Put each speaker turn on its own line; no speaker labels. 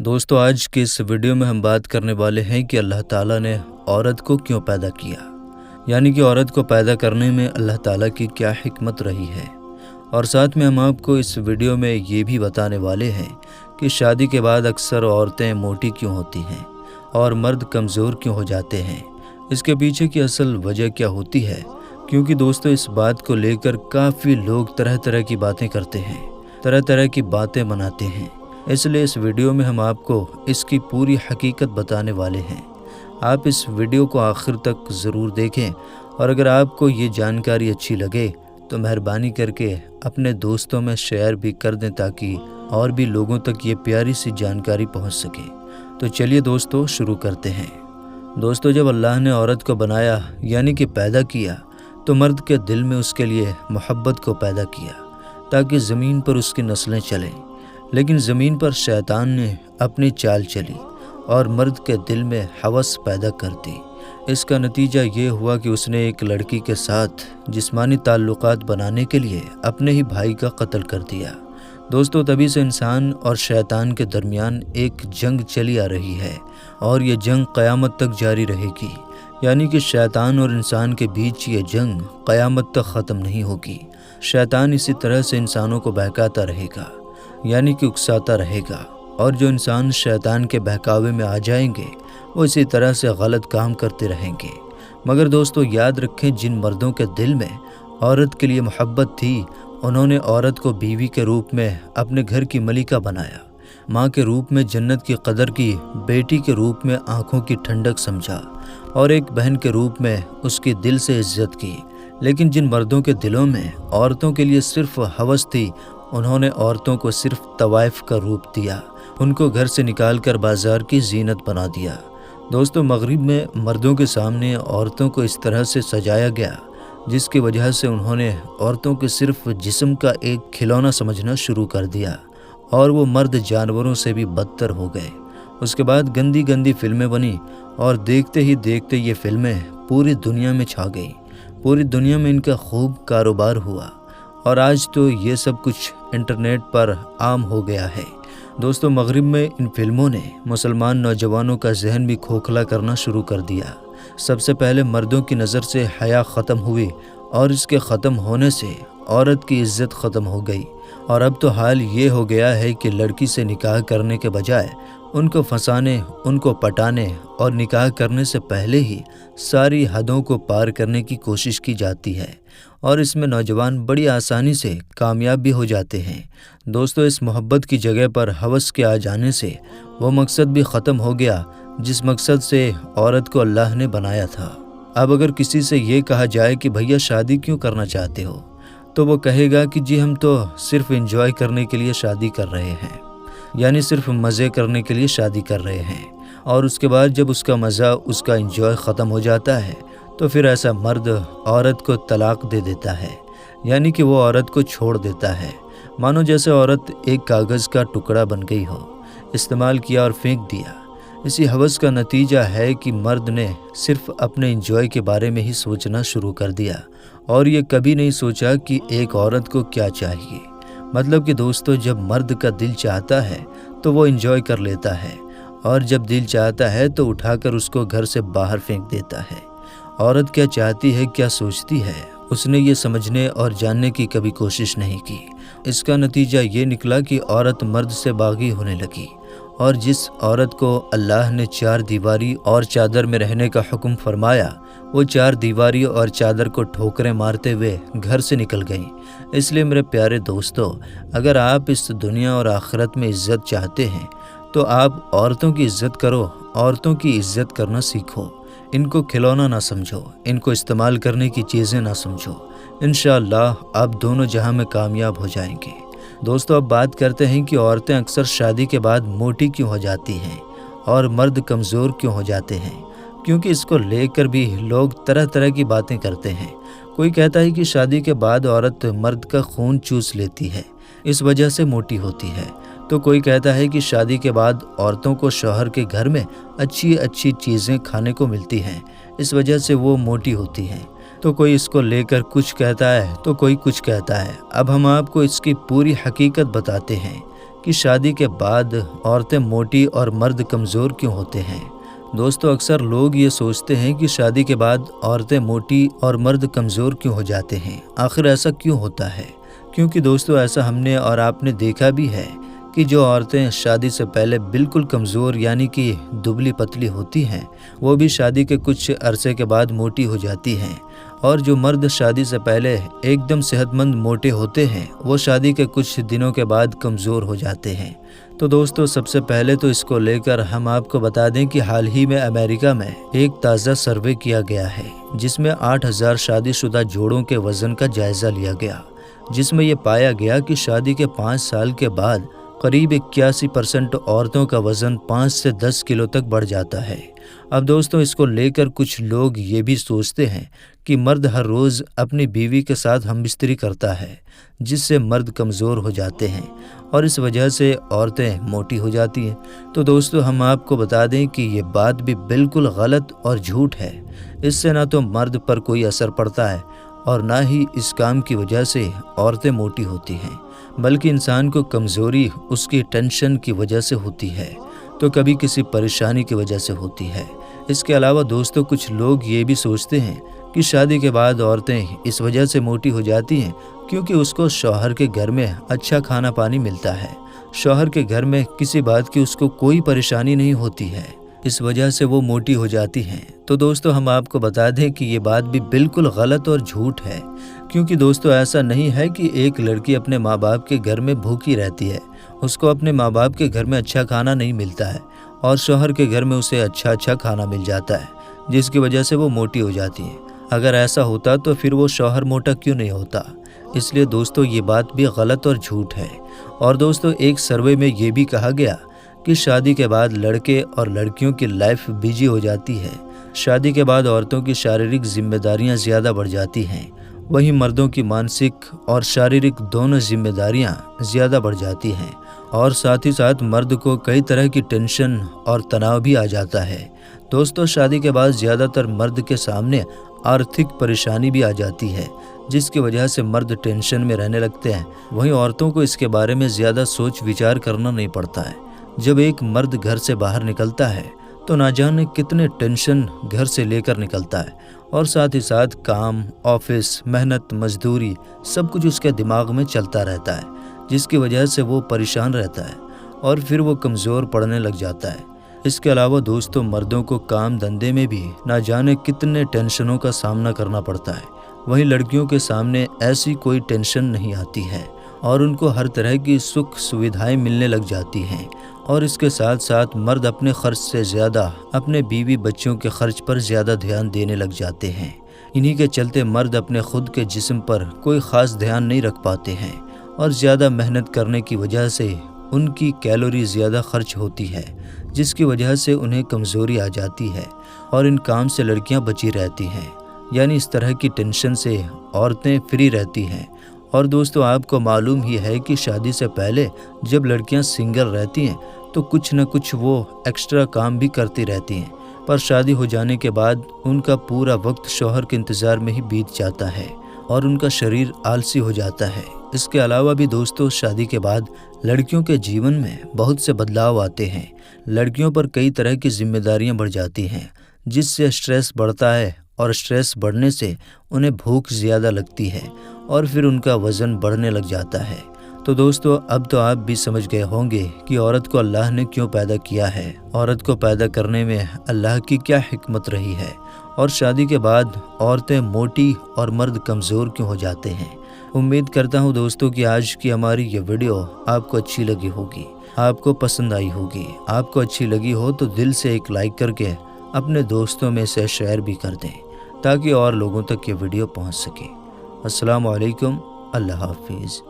दोस्तों, आज के इस वीडियो में हम बात करने वाले हैं कि अल्लाह ताला ने औरत को क्यों पैदा किया, यानी कि औरत को पैदा करने में अल्लाह ताला की क्या हिकमत रही है। और साथ में हम आपको इस वीडियो में ये भी बताने वाले हैं कि शादी के बाद अक्सर औरतें मोटी क्यों होती हैं और मर्द कमज़ोर क्यों हो जाते हैं। इसके पीछे की असल वजह क्या होती है, क्योंकि दोस्तों इस बात को लेकर काफ़ी लोग तरह तरह की बातें करते हैं, तरह तरह की बातें बनाते हैं। इसलिए इस वीडियो में हम आपको इसकी पूरी हकीकत बताने वाले हैं। आप इस वीडियो को आखिर तक ज़रूर देखें और अगर आपको ये जानकारी अच्छी लगे तो मेहरबानी करके अपने दोस्तों में शेयर भी कर दें ताकि और भी लोगों तक ये प्यारी सी जानकारी पहुंच सके। तो चलिए दोस्तों शुरू करते हैं। दोस्तों, जब अल्लाह ने औरत को बनाया यानी कि पैदा किया तो मर्द के दिल में उसके लिए मोहब्बत को पैदा किया ताकि ज़मीन पर उसकी नस्लें चलें। लेकिन ज़मीन पर शैतान ने अपनी चाल चली और मर्द के दिल में हवस पैदा कर दी। इसका नतीजा ये हुआ कि उसने एक लड़की के साथ जिस्मानी ताल्लुकात बनाने के लिए अपने ही भाई का कत्ल कर दिया। दोस्तों, तभी से इंसान और शैतान के दरमियान एक जंग चली आ रही है और ये जंग क़यामत तक जारी रहेगी, यानी कि शैतान और इंसान के बीच ये जंग क़यामत तक ख़त्म नहीं होगी। शैतान इसी तरह से इंसानों को बहकाता रहेगा, यानी कि उकसाता रहेगा, और जो इंसान शैतान के बहकावे में आ जाएंगे वो इसी तरह से गलत काम करते रहेंगे। मगर दोस्तों याद रखें, जिन मर्दों के दिल में औरत के लिए मोहब्बत थी उन्होंने औरत को बीवी के रूप में अपने घर की मलिका बनाया, माँ के रूप में जन्नत की कदर की, बेटी के रूप में आँखों की ठंडक समझा और एक बहन के रूप में उसकी दिल से इज्जत की। लेकिन जिन मर्दों के दिलों में औरतों के लिए सिर्फ हवस थी उन्होंने औरतों को सिर्फ तवाइफ का रूप दिया, उनको घर से निकालकर बाजार की जीनत बना दिया। दोस्तों, मगरिब में मर्दों के सामने औरतों को इस तरह से सजाया गया जिसकी वजह से उन्होंने औरतों के सिर्फ जिस्म का एक खिलौना समझना शुरू कर दिया और वो मर्द जानवरों से भी बदतर हो गए। उसके बाद गंदी गंदी फिल्में बनी और देखते ही देखते ये फिल्में पूरी दुनिया में छा गई। पूरी दुनिया में इनका खूब कारोबार हुआ और आज तो ये सब कुछ इंटरनेट पर आम हो गया है। दोस्तों, मगरिब में इन फिल्मों ने मुसलमान नौजवानों का जहन भी खोखला करना शुरू कर दिया। सबसे पहले मर्दों की नज़र से हया ख़त्म हुई और इसके ख़त्म होने से औरत की इज़्ज़त ख़त्म हो गई। और अब तो हाल ये हो गया है कि लड़की से निकाह करने के बजाय उनको फंसाने, उनको पटाने और निकाह करने से पहले ही सारी हदों को पार करने की कोशिश की जाती है और इसमें नौजवान बड़ी आसानी से कामयाब भी हो जाते हैं। दोस्तों, इस मोहब्बत की जगह पर हवस के आ जाने से वो मकसद भी ख़त्म हो गया जिस मकसद से औरत को अल्लाह ने बनाया था। अब अगर किसी से ये कहा जाए कि भैया शादी क्यों करना चाहते हो, तो वो कहेगा कि जी हम तो सिर्फ एंजॉय करने के लिए शादी कर रहे हैं, यानी सिर्फ मज़े करने के लिए शादी कर रहे हैं। और उसके बाद जब उसका मज़ा, उसका एंजॉय ख़त्म हो जाता है तो फिर ऐसा मर्द औरत को तलाक दे देता है, यानी कि वो औरत को छोड़ देता है, मानो जैसे औरत एक कागज़ का टुकड़ा बन गई हो, इस्तेमाल किया और फेंक दिया। इसी हवस का नतीजा है कि मर्द ने सिर्फ अपने एंजॉय के बारे में ही सोचना शुरू कर दिया और ये कभी नहीं सोचा कि एक औरत को क्या चाहिए। मतलब कि दोस्तों, जब मर्द का दिल चाहता है तो वो एंजॉय कर लेता है और जब दिल चाहता है तो उठाकर उसको घर से बाहर फेंक देता है। औरत क्या चाहती है, क्या सोचती है, उसने ये समझने और जानने की कभी कोशिश नहीं की। इसका नतीजा ये निकला कि औरत मर्द से बागी होने लगी और जिस औरत को अल्लाह ने 4 दीवारी और चादर में रहने का हुक्म फरमाया वो 4 दीवारी और चादर को ठोकरें मारते हुए घर से निकल गई। इसलिए मेरे प्यारे दोस्तों, अगर आप इस दुनिया और आखिरत में इज़्ज़त चाहते हैं तो आप औरतों की इज़्ज़त करो, औरतों की इज़्ज़त करना सीखो। इनको खिलौना ना समझो, इनको इस्तेमाल करने की चीज़ें ना समझो। इंशाअल्लाह आप दोनों जहां में कामयाब हो जाएंगे। दोस्तों, अब बात करते हैं कि औरतें अक्सर शादी के बाद मोटी क्यों हो जाती हैं और मर्द कमज़ोर क्यों हो जाते हैं, क्योंकि इसको लेकर भी लोग तरह तरह की बातें करते हैं। कोई कहता है कि शादी के बाद औरत मर्द का खून चूस लेती है, इस वजह से मोटी होती है। तो कोई कहता है कि शादी के बाद औरतों को शौहर के घर में अच्छी अच्छी चीज़ें खाने को मिलती हैं, इस वजह से वो मोटी होती हैं। तो कोई इसको लेकर कुछ कहता है तो कोई कुछ कहता है। अब हम आपको इसकी पूरी हकीकत बताते हैं کہ شادی کے بعد عورتیں موٹی اور مرد کمزور کیوں ہوتے ہیں۔ دوستو اکثر لوگ یہ سوچتے ہیں کہ شادی کے بعد عورتیں موٹی اور مرد کمزور کیوں ہو جاتے ہیں۔ آخر ایسا کیوں ہوتا ہے؟ کیونکہ دوستو ایسا ہم نے اور آپ نے دیکھا بھی ہے کہ جو عورتیں شادی سے پہلے بالکل کمزور یعنی کہ دبلی پتلی ہوتی ہیں، وہ بھی شادی کے کچھ عرصے کے بعد موٹی ہو جاتی ہیں، اور جو مرد شادی سے پہلے ایک دم صحت مند موٹے ہوتے ہیں، وہ شادی کے کچھ دنوں کے بعد کمزور ہو جاتے ہیں۔ تو دوستو سب سے پہلے تو اس کو لے کر ہم آپ کو بتا دیں کہ حال ہی میں امریکہ میں ایک تازہ سروے کیا گیا ہے، جس میں 8,000 شادی شدہ جوڑوں کے وزن کا جائزہ لیا گیا، جس میں یہ پایا گیا کہ شادی کے 5 سال کے بعد قریب 81% عورتوں کا وزن 5 سے 10 کلو تک بڑھ جاتا ہے۔ اب دوستو اس کو لے کر کچھ لوگ یہ بھی سوچتے ہیں کہ مرد ہر روز اپنی بیوی کے ساتھ ہم بستری کرتا ہے، جس سے مرد کمزور ہو جاتے ہیں اور اس وجہ سے عورتیں موٹی ہو جاتی ہیں۔ تو دوستو ہم آپ کو بتا دیں کہ یہ بات بھی بالکل غلط اور جھوٹ ہے۔ اس سے نہ تو مرد پر کوئی اثر پڑتا ہے اور نہ ہی اس کام کی وجہ سے عورتیں موٹی ہوتی ہیں، بلکہ انسان کو کمزوری اس کی ٹینشن کی وجہ سے ہوتی ہے، تو کبھی کسی پریشانی کی وجہ سے ہوتی ہے۔ اس کے علاوہ دوستو کچھ لوگ یہ بھی سوچتے ہیں کہ شادی کے بعد عورتیں اس وجہ سے موٹی ہو جاتی ہیں کیونکہ اس کو شوہر کے گھر میں اچھا کھانا پانی ملتا ہے، شوہر کے گھر میں کسی بات کی اس کو کوئی پریشانی نہیں ہوتی ہے، اس وجہ سے وہ موٹی ہو جاتی ہیں۔ تو دوستو ہم آپ کو بتا دیں کہ یہ بات بھی بالکل غلط اور جھوٹ ہے، کیونکہ دوستو ایسا نہیں ہے کہ ایک لڑکی اپنے ماں باپ کے گھر میں بھوکی رہتی ہے، اس کو اپنے ماں باپ کے گھر میں اچھا کھانا نہیں ملتا ہے اور شوہر کے گھر میں اسے اچھا کھانا مل جاتا ہے، جس کی وجہ سے وہ موٹی ہو جاتی ہے۔ اگر ایسا ہوتا تو پھر وہ شوہر موٹا کیوں نہیں ہوتا؟ اس لیے دوستو یہ بات بھی غلط اور جھوٹ ہے۔ اور دوستو ایک سروے میں یہ بھی کہا گیا کہ شادی کے بعد لڑکے اور لڑکیوں کی لائف بیزی ہو جاتی ہے، شادی کے بعد عورتوں کی شاریرک ذمہ داریاں زیادہ بڑھ جاتی ہیں، وہیں مردوں کی مانسک اور شاریرک دونوں ذمہ داریاں زیادہ بڑھ جاتی ہیں، اور ساتھ ہی ساتھ مرد کو کئی طرح کی ٹینشن اور تناؤ بھی آ جاتا ہے۔ دوستو شادی کے بعد زیادہ تر مرد کے سامنے آرتھک پریشانی بھی آ جاتی ہے، جس کی وجہ سے مرد ٹینشن میں رہنے لگتے ہیں، وہیں عورتوں کو اس کے بارے میں زیادہ سوچ وچار کرنا نہیں پڑتا ہے۔ جب ایک مرد گھر سے باہر نکلتا ہے تو نہ جانے کتنے ٹینشن گھر سے لے کر نکلتا ہے، اور ساتھ ہی ساتھ کام، آفس، محنت، مزدوری سب کچھ اس کے دماغ میں چلتا رہتا ہے، جس کی وجہ سے وہ پریشان رہتا ہے اور پھر وہ کمزور پڑنے لگ جاتا ہے۔ اس کے علاوہ دوستو مردوں کو کام دھندے میں بھی نہ جانے کتنے ٹینشنوں کا سامنا کرنا پڑتا ہے، وہیں لڑکیوں کے سامنے ایسی کوئی ٹینشن نہیں آتی ہے اور ان کو ہر طرح کی سکھ سویدھائیں ملنے لگ جاتی ہیں، اور اس کے ساتھ ساتھ مرد اپنے خرچ سے زیادہ اپنے بیوی بچوں کے خرچ پر زیادہ دھیان دینے لگ جاتے ہیں۔ انہی کے چلتے مرد اپنے خود کے جسم پر کوئی خاص دھیان نہیں رکھ پاتے ہیں، اور زیادہ محنت کرنے کی وجہ سے ان کی کیلوری زیادہ خرچ ہوتی ہے، جس کی وجہ سے انہیں کمزوری آ جاتی ہے اور ان کام سے لڑکیاں بچی رہتی ہیں، یعنی اس طرح کی ٹینشن سے عورتیں فری رہتی ہیں۔ اور دوستو آپ کو معلوم ہی ہے کہ شادی سے پہلے جب لڑکیاں سنگل رہتی ہیں تو کچھ نہ کچھ وہ ایکسٹرا کام بھی کرتی رہتی ہیں، پر شادی ہو جانے کے بعد ان کا پورا وقت شوہر کے انتظار میں ہی بیت جاتا ہے اور ان کا شریر آلسی ہو جاتا ہے۔ اس کے علاوہ بھی دوستو شادی کے بعد لڑکیوں کے جیون میں بہت سے بدلاؤ آتے ہیں، لڑکیوں پر کئی طرح کی ذمہ داریاں بڑھ جاتی ہیں، جس سے سٹریس بڑھتا ہے، اور سٹریس بڑھنے سے انہیں بھوک زیادہ لگتی ہے اور پھر ان کا وزن بڑھنے لگ جاتا ہے۔ تو دوستو اب تو آپ بھی سمجھ گئے ہوں گے کہ عورت کو اللہ نے کیوں پیدا کیا ہے، عورت کو پیدا کرنے میں اللہ کی کیا حکمت رہی ہے، اور شادی کے بعد عورتیں موٹی اور مرد کمزور کیوں ہو جاتے ہیں۔ امید کرتا ہوں دوستو کہ آج کی ہماری یہ ویڈیو آپ کو اچھی لگی ہوگی، آپ کو پسند آئی ہوگی۔ آپ کو اچھی لگی ہو تو دل سے ایک لائک کر کے اپنے دوستوں میں سے شیئر بھی کر دیں تاکہ اور لوگوں تک یہ ویڈیو پہنچ سکے۔ السلام علیکم، اللہ حافظ۔